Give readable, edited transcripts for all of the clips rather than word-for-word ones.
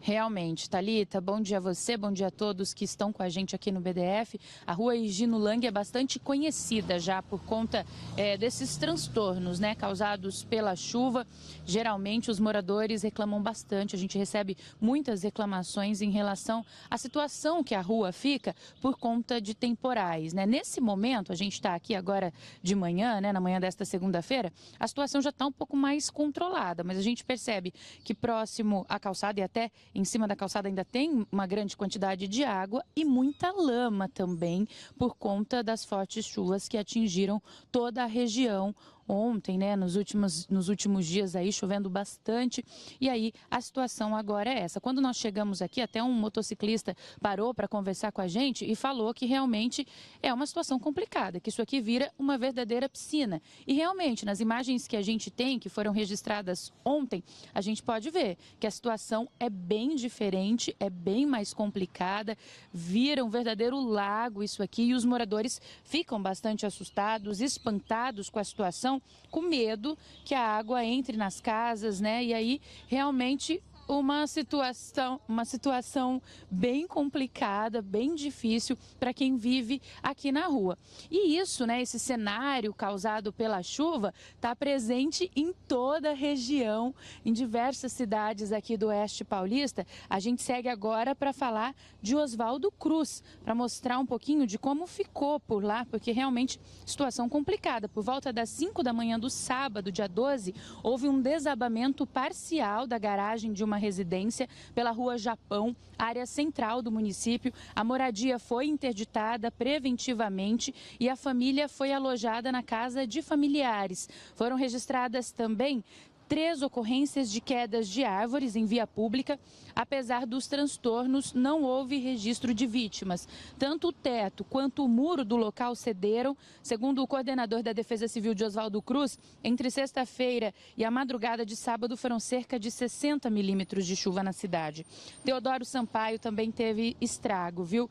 Realmente, Thalita, bom dia a você, bom dia a todos que estão com a gente aqui no BDF. A rua Higino Lang é bastante conhecida já por conta desses transtornos, né, causados pela chuva. Geralmente os moradores reclamam bastante, a gente recebe muitas reclamações em relação à situação que a rua fica por conta de temporais, né? Nesse momento, a gente está aqui agora de manhã, né, na manhã desta segunda-feira, a situação já está um pouco mais controlada, mas a gente percebe que próximo à calçada e até em cima da calçada ainda tem uma grande quantidade de água e muita lama também por conta das fortes chuvas que atingiram toda a região ontem, né, nos últimos dias aí, chovendo bastante, e aí a situação agora é essa. Quando nós chegamos aqui, até um motociclista parou para conversar com a gente e falou que realmente é uma situação complicada, que isso aqui vira uma verdadeira piscina. E realmente, nas imagens que a gente tem, que foram registradas ontem, a gente pode ver que a situação é bem diferente, é bem mais complicada, vira um verdadeiro lago isso aqui, e os moradores ficam bastante assustados, espantados com a situação, com medo que a água entre nas casas, né? E aí realmente uma situação bem complicada, bem difícil para quem vive aqui na rua. E isso, né, esse cenário causado pela chuva está presente em toda a região, em diversas cidades aqui do Oeste Paulista. A gente segue agora para falar de Oswaldo Cruz, para mostrar um pouquinho de como ficou por lá, porque realmente situação complicada. Por volta das 5 da manhã do sábado, dia 12, houve um desabamento parcial da garagem de uma residência pela Rua Japão, área central do município. A moradia foi interditada preventivamente e a família foi alojada na casa de familiares. Foram registradas também 3 ocorrências de quedas de árvores em via pública. Apesar dos transtornos, não houve registro de vítimas. Tanto o teto quanto o muro do local cederam. Segundo o coordenador da Defesa Civil de Oswaldo Cruz, entre sexta-feira e a madrugada de sábado foram cerca de 60 milímetros de chuva na cidade. Teodoro Sampaio também teve estrago, viu?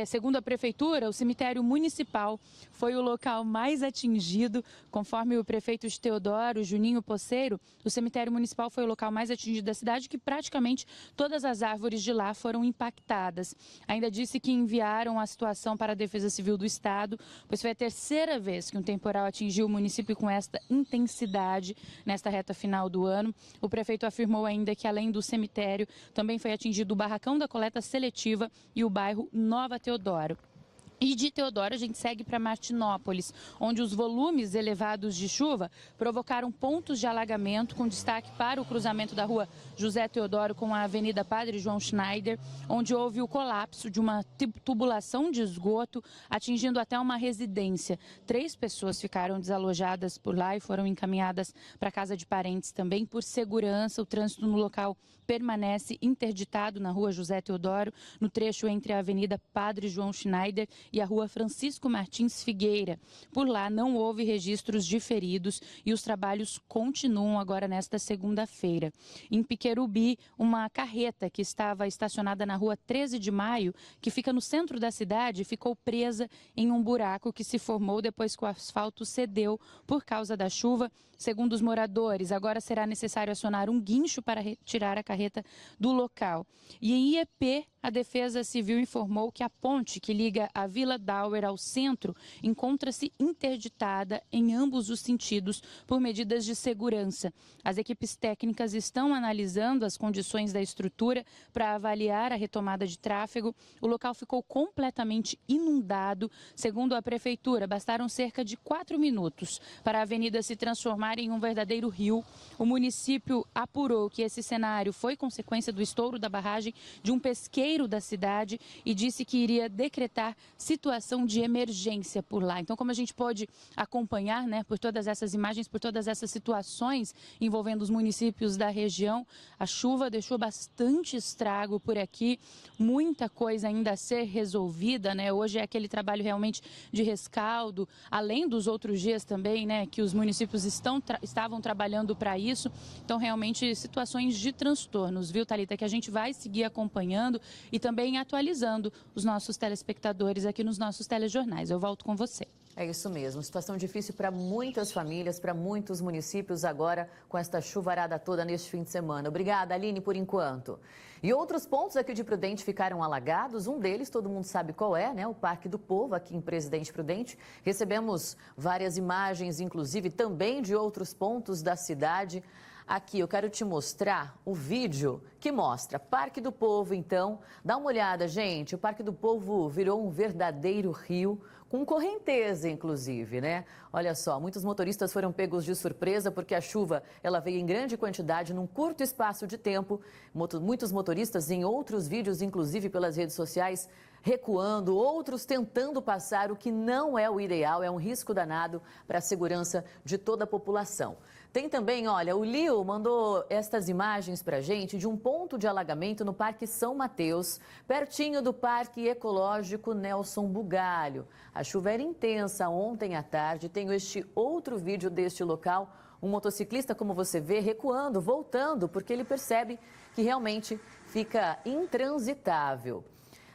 Segundo a Prefeitura, o cemitério municipal foi o local mais atingido. Conforme o prefeito de Teodoro, Juninho Poceiro, o cemitério municipal foi o local mais atingido da cidade, que praticamente todas as árvores de lá foram impactadas. Ainda disse que enviaram a situação para a Defesa Civil do Estado, pois foi a terceira vez que um temporal atingiu o município com esta intensidade nesta reta final do ano. O prefeito afirmou ainda que, além do cemitério, também foi atingido o barracão da coleta seletiva e o bairro Nova Teodoro. E de Teodoro a gente segue para Martinópolis, onde os volumes elevados de chuva provocaram pontos de alagamento, com destaque para o cruzamento da rua José Teodoro com a Avenida Padre João Schneider, onde houve o colapso de uma tubulação de esgoto, atingindo até uma residência. 3 pessoas ficaram desalojadas por lá e foram encaminhadas para casa de parentes também. Por segurança, o trânsito no local permanece interditado na rua José Teodoro, no trecho entre a Avenida Padre João Schneider e a rua Francisco Martins Figueira. Por lá não houve registros de feridos e os trabalhos continuam agora nesta segunda-feira. Em Piquerubi, uma carreta que estava estacionada na rua 13 de Maio, que fica no centro da cidade, ficou presa em um buraco que se formou depois que o asfalto cedeu por causa da chuva. Segundo os moradores, agora será necessário acionar um guincho para retirar a carreta do local. E em IEP, a Defesa Civil informou que a ponte que liga a Vila Dauer ao centro encontra-se interditada em ambos os sentidos por medidas de segurança. As equipes técnicas estão analisando as condições da estrutura para avaliar a retomada de tráfego. O local ficou completamente inundado. Segundo a Prefeitura, bastaram cerca de 4 minutos para a avenida se transformar em um verdadeiro rio. O município apurou que esse cenário foi consequência do estouro da barragem de um pesqueiro da cidade e disse que iria decretar situação de emergência por lá. Então, como a gente pode acompanhar, né, por todas essas imagens, por todas essas situações envolvendo os municípios da região, a chuva deixou bastante estrago por aqui, muita coisa ainda a ser resolvida, né? Hoje é aquele trabalho realmente de rescaldo, além dos outros dias também, né, que os municípios estavam trabalhando para isso. Então, realmente, situações de transtornos, viu, Thalita, que a gente vai seguir acompanhando e também atualizando os nossos telespectadores aqui nos nossos telejornais. Eu volto com você. É isso mesmo, situação difícil para muitas famílias, para muitos municípios agora com esta chuvarada toda neste fim de semana. Obrigada, Aline, por enquanto. E outros pontos aqui de Prudente ficaram alagados, um deles todo mundo sabe qual é, né? O Parque do Povo, aqui em Presidente Prudente. Recebemos várias imagens, inclusive também de outros pontos da cidade. Aqui eu quero te mostrar o vídeo que mostra Parque do Povo, então. Dá uma olhada, gente, o Parque do Povo virou um verdadeiro rio, com correnteza, inclusive, né? Olha só, muitos motoristas foram pegos de surpresa porque a chuva, ela veio em grande quantidade, num curto espaço de tempo. Muitos motoristas, em outros vídeos, inclusive pelas redes sociais, recuando, outros tentando passar, o que não é o ideal, é um risco danado para a segurança de toda a população. Tem também, olha, o Lio mandou estas imagens para a gente de um ponto de alagamento no Parque São Mateus, pertinho do Parque Ecológico Nelson Bugalho. A chuva era intensa ontem à tarde. Tenho este outro vídeo deste local. Um motociclista, como você vê, recuando, voltando, porque ele percebe que realmente fica intransitável.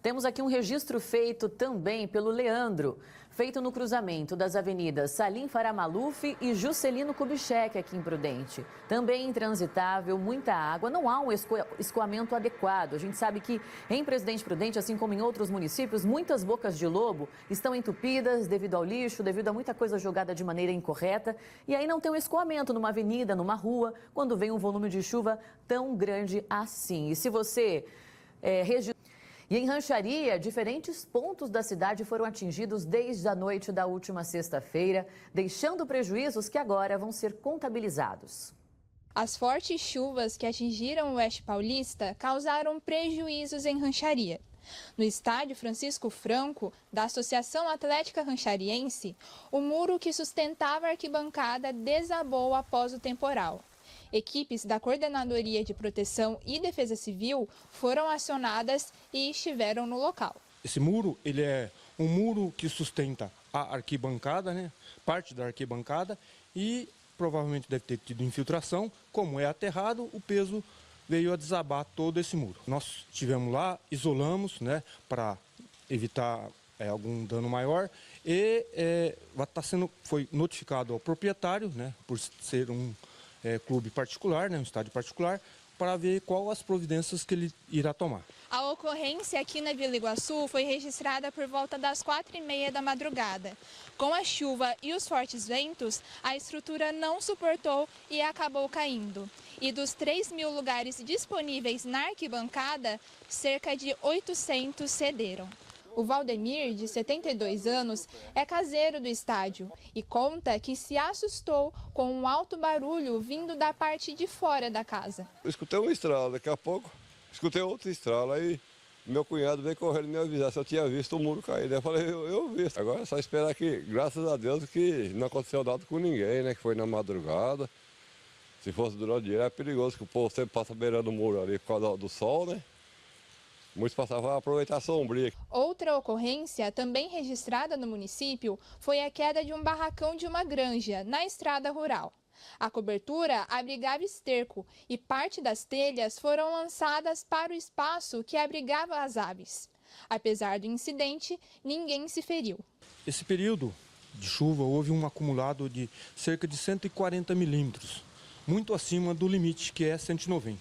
Temos aqui um registro feito também pelo Leandro, feito no cruzamento das avenidas Salim Faramaluf e Juscelino Kubitschek, aqui em Prudente. Também intransitável, muita água, não há um escoamento adequado. A gente sabe que em Presidente Prudente, assim como em outros municípios, muitas bocas de lobo estão entupidas devido ao lixo, devido a muita coisa jogada de maneira incorreta. E aí não tem um escoamento numa avenida, numa rua, quando vem um volume de chuva tão grande assim. E se você E em Rancharia, diferentes pontos da cidade foram atingidos desde a noite da última sexta-feira, deixando prejuízos que agora vão ser contabilizados. As fortes chuvas que atingiram o Oeste Paulista causaram prejuízos em Rancharia. No estádio Francisco Franco, da Associação Atlética Ranchariense, o muro que sustentava a arquibancada desabou após o temporal. Equipes da Coordenadoria de Proteção e Defesa Civil foram acionadas e estiveram no local. Esse muro, ele é um muro que sustenta a arquibancada, né? Parte da arquibancada, e provavelmente deve ter tido infiltração. Como é aterrado, o peso veio a desabar todo esse muro. Nós estivemos lá, isolamos, né, para evitar algum dano maior, e foi notificado ao proprietário, né, por ser um clube particular, né, um estádio particular, para ver quais as providências que ele irá tomar. A ocorrência aqui na Vila Iguaçu foi registrada por volta das 4h30 da madrugada. Com a chuva e os fortes ventos, a estrutura não suportou e acabou caindo. E dos 3.000 lugares disponíveis na arquibancada, cerca de 800 cederam. O Valdemir, de 72 anos, é caseiro do estádio e conta que se assustou com um alto barulho vindo da parte de fora da casa. Eu escutei um estralo, daqui a pouco escutei outro estralo, aí meu cunhado veio correndo me avisar se eu tinha visto o muro cair. Daí eu falei, eu vi. Agora é só esperar que, graças a Deus, que não aconteceu nada com ninguém, né? Que foi na madrugada. Se fosse durante o dia, é perigoso, que o povo sempre passa beirando o muro ali por causa do sol, né? Muitos passavam a aproveitar a sombria. Outra ocorrência, também registrada no município, foi a queda de um barracão de uma granja, na estrada rural. A cobertura abrigava esterco e parte das telhas foram lançadas para o espaço que abrigava as aves. Apesar do incidente, ninguém se feriu. Esse período de chuva houve um acumulado de cerca de 140 milímetros, muito acima do limite, que é 190.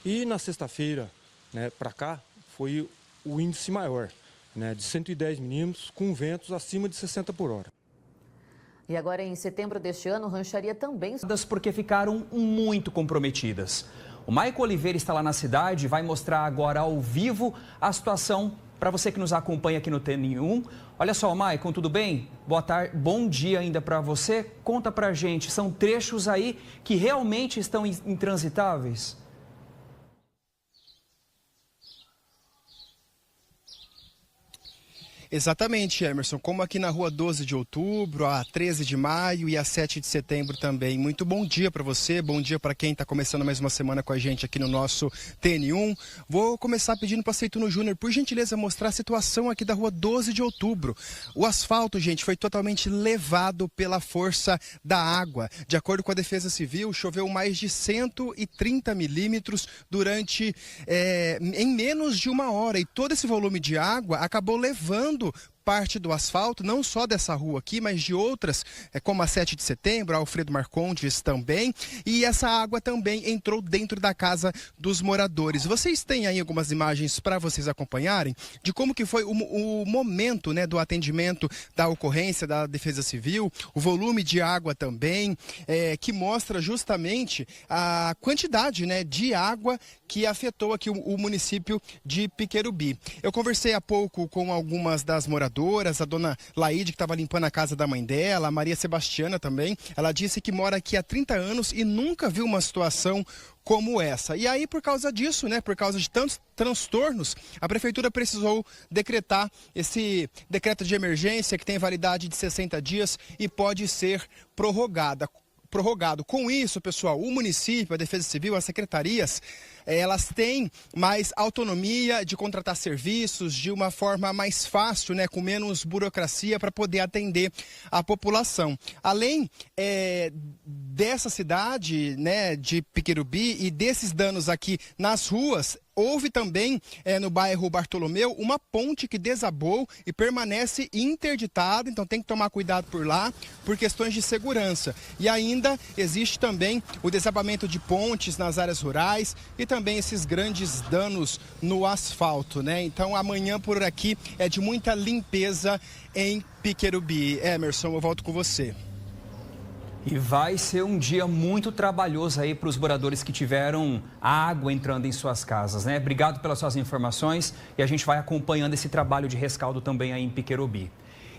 E na sexta-feira, né, para cá, foi o índice maior, né, de 110 milímetros, com ventos acima de 60 por hora. E agora, em setembro deste ano, Rancharia também... Porque ficaram muito comprometidas. O Maico Oliveira está lá na cidade e vai mostrar agora ao vivo a situação para você que nos acompanha aqui no TN1. Olha só, Maicon, tudo bem? Boa tarde, bom dia ainda para você. Conta pra gente, são trechos aí que realmente estão intransitáveis? Exatamente, Emerson. Como aqui na rua 12 de outubro, a 13 de maio e a 7 de setembro também. Muito bom dia para você, bom dia para quem está começando mais uma semana com a gente aqui no nosso TN1. Vou começar pedindo para Aceituno Júnior, por gentileza, mostrar a situação aqui da rua 12 de outubro. O asfalto, gente, foi totalmente levado pela força da água. De acordo com a Defesa Civil, choveu mais de 130 milímetros durante em menos de uma hora. E todo esse volume de água acabou levando parte do asfalto, não só dessa rua aqui, mas de outras, como a 7 de setembro, a Alfredo Marcondes também. E essa água também entrou dentro da casa dos moradores. Vocês têm aí algumas imagens para vocês acompanharem de como que foi o momento, né, do atendimento da ocorrência da Defesa Civil, o volume de água também, que mostra justamente a quantidade, né, de água que afetou aqui o município de Piquerubi. Eu conversei há pouco com algumas das moradoras, a dona Laide, que estava limpando a casa da mãe dela, a Maria Sebastiana também. Ela disse que mora aqui há 30 anos e nunca viu uma situação como essa. E aí, por causa disso, né, por causa de tantos transtornos, a prefeitura precisou decretar esse decreto de emergência que tem validade de 60 dias e pode ser prorrogado. Com isso, pessoal, o município, a Defesa Civil, as secretarias, elas têm mais autonomia de contratar serviços de uma forma mais fácil, né, com menos burocracia para poder atender a população. Além dessa cidade, né, de Piquerubi e desses danos aqui nas ruas, houve também no bairro Bartolomeu uma ponte que desabou e permanece interditada, então tem que tomar cuidado por lá por questões de segurança. E ainda existe também o desabamento de pontes nas áreas rurais e também esses grandes danos no asfalto, né? Então amanhã por aqui é de muita limpeza em Piquerubi. Emerson, eu volto com você. E vai ser um dia muito trabalhoso aí para os moradores que tiveram água entrando em suas casas, né? Obrigado pelas suas informações e a gente vai acompanhando esse trabalho de rescaldo também aí em Piquerubi.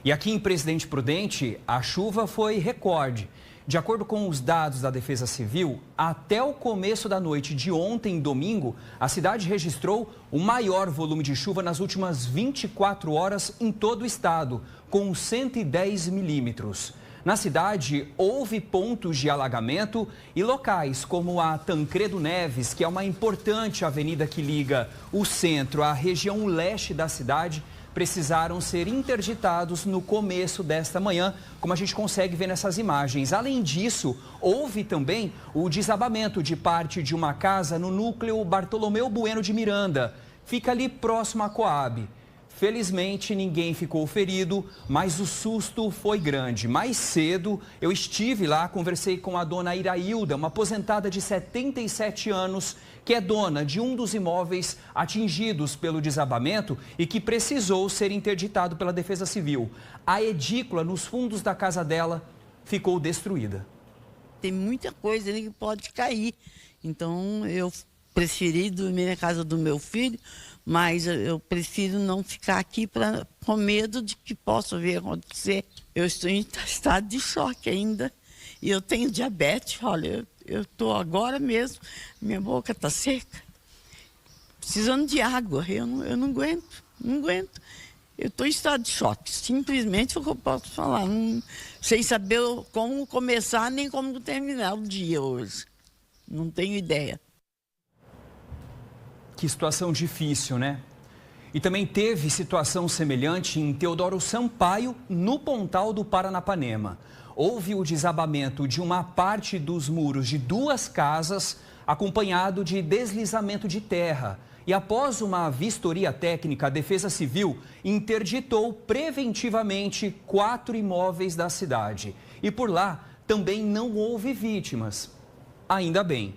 E aqui em Presidente Prudente, a chuva foi recorde. De acordo com os dados da Defesa Civil, até o começo da noite de ontem, domingo, a cidade registrou o maior volume de chuva nas últimas 24 horas em todo o estado, com 110 milímetros. Na cidade, houve pontos de alagamento e locais como a Tancredo Neves, que é uma importante avenida que liga o centro à região leste da cidade, precisaram ser interditados no começo desta manhã, como a gente consegue ver nessas imagens. Além disso, houve também o desabamento de parte de uma casa no núcleo Bartolomeu Bueno de Miranda. Fica ali próximo à Coab. Felizmente, ninguém ficou ferido, mas o susto foi grande. Mais cedo, eu estive lá, conversei com a dona Irailda, uma aposentada de 77 anos, que é dona de um dos imóveis atingidos pelo desabamento e que precisou ser interditado pela Defesa Civil. A edícula nos fundos da casa dela ficou destruída. Tem muita coisa ali que pode cair, então eu preferi dormir na casa do meu filho, mas eu prefiro não ficar aqui com medo de que possa vir acontecer. Eu estou em estado de choque ainda e eu tenho diabetes, olha, eu estou agora mesmo, minha boca está seca, precisando de água, eu não aguento. Eu estou em estado de choque, simplesmente o que eu posso falar, sem saber como começar nem como terminar o dia hoje, não tenho ideia. Que situação difícil, né? E também teve situação semelhante em Teodoro Sampaio, no Pontal do Paranapanema. Houve o desabamento de uma parte dos muros de 2 casas, acompanhado de deslizamento de terra. E após uma vistoria técnica, a Defesa Civil interditou preventivamente 4 imóveis da cidade. E por lá também não houve vítimas. Ainda bem.